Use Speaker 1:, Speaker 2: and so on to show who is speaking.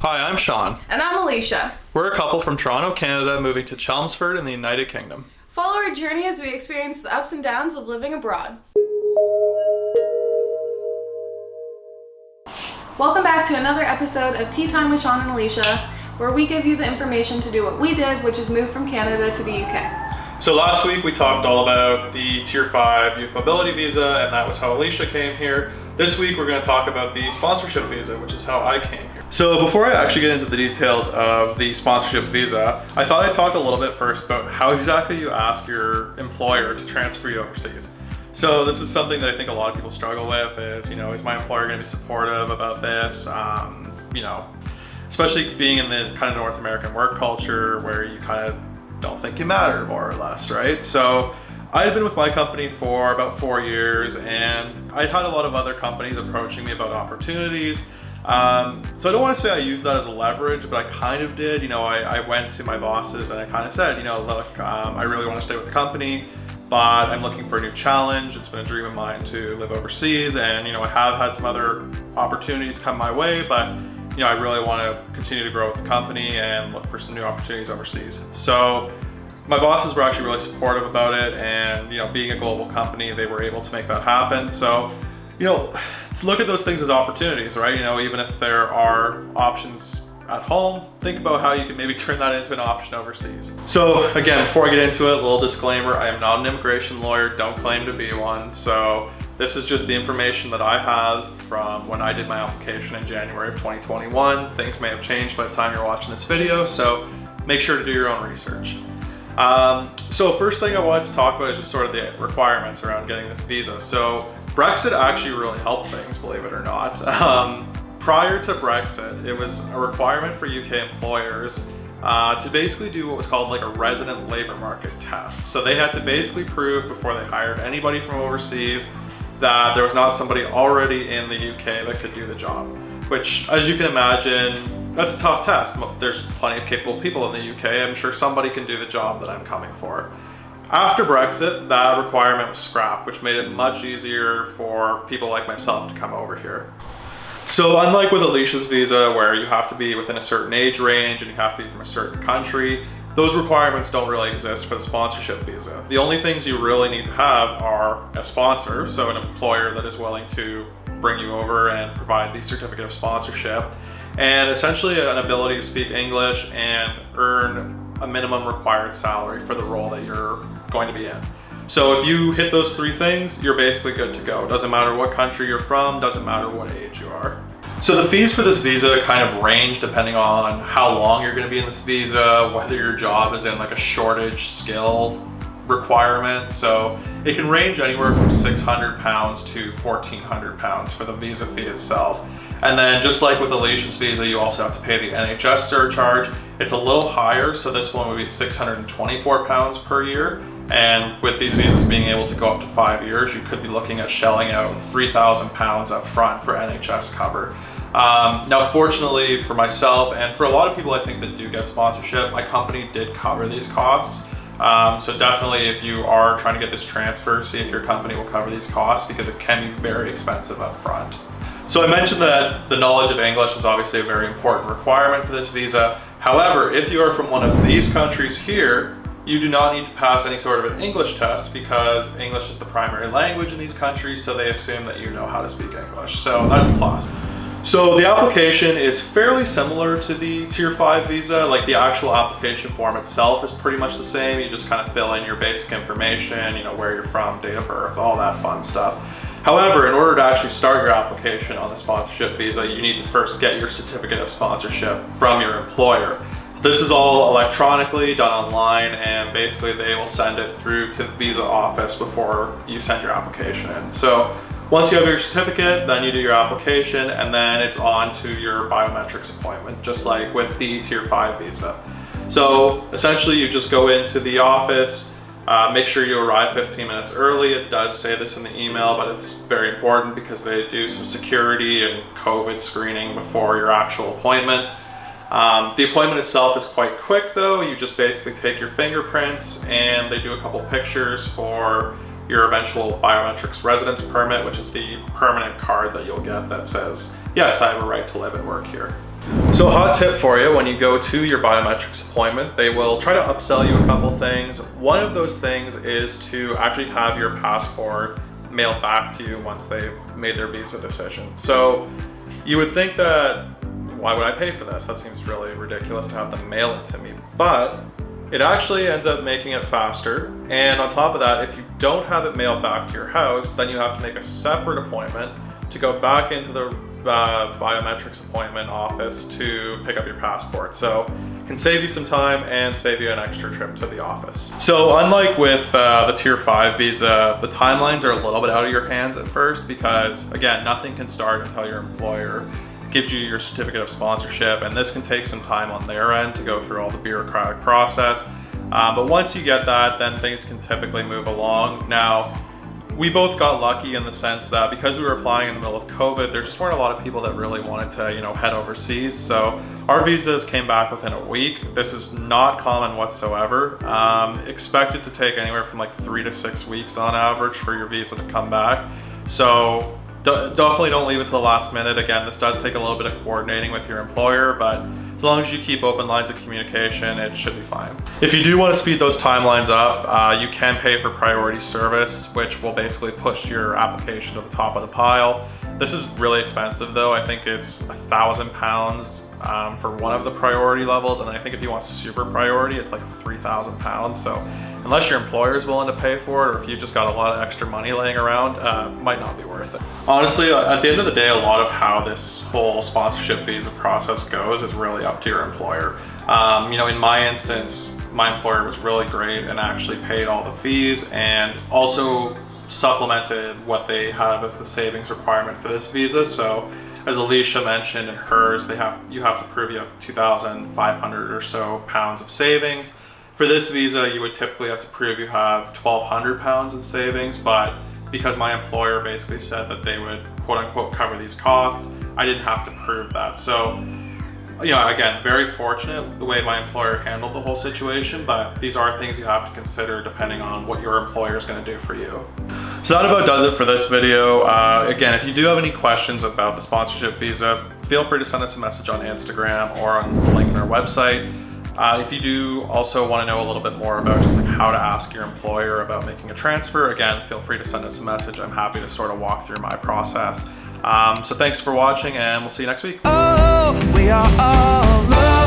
Speaker 1: Hi, I'm Shawn.
Speaker 2: And I'm Aleesha.
Speaker 1: We're a couple from Toronto, Canada, moving to Chelmsford in the United Kingdom.
Speaker 2: Follow our journey as we experience the ups and downs of living abroad. Welcome back to another episode of Tea Time with Shawn and Aleesha, where we give you the information to do what we did, which is move from Canada to the UK.
Speaker 1: So last week we talked all about the Tier 5 Youth Mobility Visa, and that was how Aleesha came here. This week we're going to talk about the sponsorship visa, which is how I came here. So before I actually get into the details of the sponsorship visa, I thought I'd talk a little bit first about how exactly you ask your employer to transfer you overseas. So this is something that I think a lot of people struggle with is, is my employer going to be supportive about this? Especially being in the kind of North American work culture where you kind of don't think you matter, more or less, right? So I had been with my company for about 4 years, and I'd had a lot of other companies approaching me about opportunities. So I don't want to say I used that as a leverage, but I kind of did. I went to my bosses and I kind of said, look, I really want to stay with the company, but I'm looking for a new challenge. It's been a dream of mine to live overseas, and I have had some other opportunities come my way, but I really want to continue to grow with the company and look for some new opportunities overseas. So my bosses were actually really supportive about it, and being a global company, they were able to make that happen. So let's look at those things as opportunities, right? Even if there are options at home, think about how you can maybe turn that into an option overseas. So again, before I get into it, a little disclaimer, I am not an immigration lawyer, don't claim to be one. So this is just the information that I have from when I did my application in January of 2021. Things may have changed by the time you're watching this video, so make sure to do your own research. So first thing I wanted to talk about is just sort of the requirements around getting this visa. So Brexit actually really helped things, believe it or not. Prior to Brexit, it was a requirement for UK employers to basically do what was called like a resident labor market test. So they had to basically prove before they hired anybody from overseas that there was not somebody already in the UK that could do the job, which, as you can imagine, that's a tough test. There's plenty of capable people in the UK. I'm sure somebody can do the job that I'm coming for. After Brexit, that requirement was scrapped, which made it much easier for people like myself to come over here. So unlike with Aleesha's visa, where you have to be within a certain age range and you have to be from a certain country, those requirements don't really exist for the sponsorship visa. The only things you really need to have are a sponsor, so an employer that is willing to bring you over and provide the certificate of sponsorship, and essentially an ability to speak English and earn a minimum required salary for the role that you're going to be in. So if you hit those three things, you're basically good to go. Doesn't matter what country you're from, doesn't matter what age you are. So the fees for this visa kind of range depending on how long you're going to be in this visa, whether your job is in like a shortage skill requirement. So it can range anywhere from £600 to £1,400 for the visa fee itself. And then just like with Aleesha's visa, you also have to pay the NHS surcharge. It's a little higher, so this one would be £624 per year. And with these visas being able to go up to 5 years, you could be looking at shelling out £3,000 up front for NHS cover. Now, fortunately for myself and for a lot of people I think that do get sponsorship, my company did cover these costs. So definitely if you are trying to get this transfer, see if your company will cover these costs because it can be very expensive up front. So I mentioned that the knowledge of English is obviously a very important requirement for this visa. However, if you are from one of these countries here, you do not need to pass any sort of an English test because English is the primary language in these countries, so they assume that you know how to speak English. So that's a plus. So the application is fairly similar to the Tier 5 visa. Like the actual application form itself is pretty much the same. You just kind of fill in your basic information, where you're from, date of birth, all that fun stuff. However, in order to actually start your application on the sponsorship visa, you need to first get your certificate of sponsorship from your employer. This is all electronically done online, and basically they will send it through to the visa office before you send your application in. So once you have your certificate, then you do your application, and then it's on to your biometrics appointment, just like with the Tier 5 visa. So essentially you just go into the office, make sure you arrive 15 minutes early. It does say this in the email, but it's very important because they do some security and COVID screening before your actual appointment. The appointment itself is quite quick though. You just basically take your fingerprints and they do a couple pictures for your eventual biometrics residence permit, which is the permanent card that you'll get that says, yes, I have a right to live and work here. So hot tip for you, when you go to your biometrics appointment, they will try to upsell you a couple things. One of those things is to actually have your passport mailed back to you once they've made their visa decision. So you would think that, why would I pay for this? That seems really ridiculous to have them mail it to me. But it actually ends up making it faster. And on top of that, if you don't have it mailed back to your house, then you have to make a separate appointment to go back into the biometrics appointment office to pick up your passport. So it can save you some time and save you an extra trip to the office. So unlike with the Tier 5 visa, the timelines are a little bit out of your hands at first because, again, nothing can start until your employer gives you your certificate of sponsorship, and this can take some time on their end to go through all the bureaucratic process. But once you get that, then things can typically move along. Now, we both got lucky in the sense that because we were applying in the middle of COVID, there just weren't a lot of people that really wanted to, head overseas. So our visas came back within a week. This is not common whatsoever. Expect it to take anywhere from like 3 to 6 weeks on average for your visa to come back. So definitely don't leave it to the last minute. Again, this does take a little bit of coordinating with your employer, but as long as you keep open lines of communication, it should be fine. If you do want to speed those timelines up, you can pay for priority service, which will basically push your application to the top of the pile. This is really expensive though. I think it's £1,000 for one of the priority levels, and I think if you want super priority, it's like £3,000. So unless your employer is willing to pay for it, or if you just got a lot of extra money laying around, might not be worth it. Honestly, at the end of the day, a lot of how this whole sponsorship visa process goes is really up to your employer. In my instance, my employer was really great and actually paid all the fees and also supplemented what they have as the savings requirement for this visa. So as Aleesha mentioned in hers, you have to prove you have 2,500 or so pounds of savings. For this visa, you would typically have to prove you have 1,200 pounds in savings, but because my employer basically said that they would quote unquote cover these costs, I didn't have to prove that. So, again, very fortunate the way my employer handled the whole situation, but these are things you have to consider depending on what your employer is going to do for you. So that about does it for this video. Again, if you do have any questions about the sponsorship visa, feel free to send us a message on Instagram or on the link on our website. If you do also want to know a little bit more about just like how to ask your employer about making a transfer, again, feel free to send us a message. I'm happy to sort of walk through my process. So thanks for watching, and we'll see you next week.
Speaker 3: Oh, we are all loved.